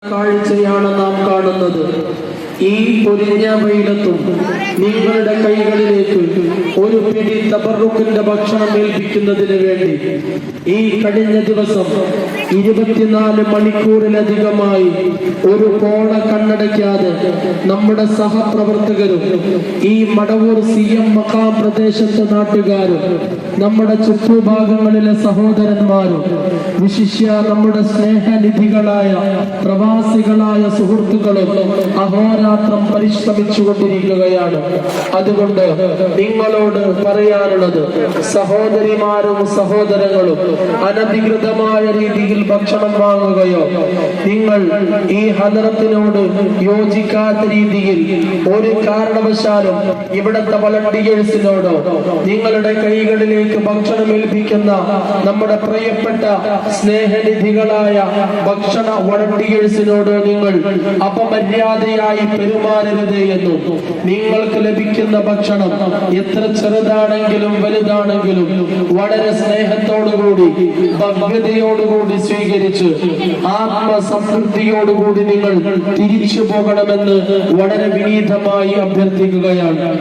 കാഴ്ചയാണ് നാം കാണുന്നത്. ഈ പൊരിഞ്ഞ വെയിലത്തും നിങ്ങളുടെ കൈകളിലേക്ക് ഒരു പിടി തബറുക്കിന്റെ ഭക്ഷണം ഏൽപ്പിക്കുന്നതിന് വേണ്ടി ഈ കഴിഞ്ഞ ദിവസം 24 മണിക്കൂറിലധികമായി ഒരു കോണ കണ്ണടയ്ക്കാതെ നമ്മുടെ സഹപ്രവർത്തകരും ഈ മടവൂർ CM മഖാം പ്രദേശത്തെ നാട്ടുകാരും നമ്മുടെ ചുറ്റുഭാഗങ്ങളിലെ സഹോദരന്മാരും വിശിഷ്യ നമ്മുടെ സ്നേഹനിധികളായ പ്രവാസികളായ സുഹൃത്തുക്കളും അഹോരാത്രം പരിശ്രമിച്ചുകൊണ്ടിരിക്കുകയാണ്. അതുകൊണ്ട് നിങ്ങളോട് പറയാനുള്ളത്, സഹോദരിമാരും സഹോദരങ്ങളും അനധികൃതമായ രീതിയിൽ ഭക്ഷണം വാങ്ങുകയോ നിങ്ങൾ ഈ ഹദറത്തിനോട് യോജിക്കാത്ത രീതിയിൽ ഒരു കാരണവശാലും ഇവിടത്തെ വളണ്ടിയേഴ്സിനോടോ നിങ്ങളുടെ കൈകളിലേക്ക് ഭക്ഷണം ഏൽപ്പിക്കുന്ന നമ്മുടെ പ്രിയപ്പെട്ട സ്നേഹനിധികളായ ഭക്ഷണ വളണ്ടിയേഴ്സിനോടോ നിങ്ങൾ അപമര്യാദയായി പെരുമാറരുത് എന്നും നിങ്ങൾക്ക് ലഭിക്കുന്ന ഭക്ഷണം എത്ര ചെറുതാണെങ്കിലും വലുതാണെങ്കിലും വളരെ സ്നേഹത്തോടുകൂടി ഭവ്യതയോടുകൂടി സ്വീകരിച്ച് ആത്മസംതൃപ്തിയോടുകൂടി നിങ്ങൾ തിരിച്ചു പോകണമെന്ന് വളരെ വിനീതമായി അഭ്യർത്ഥിക്കുകയാണ്.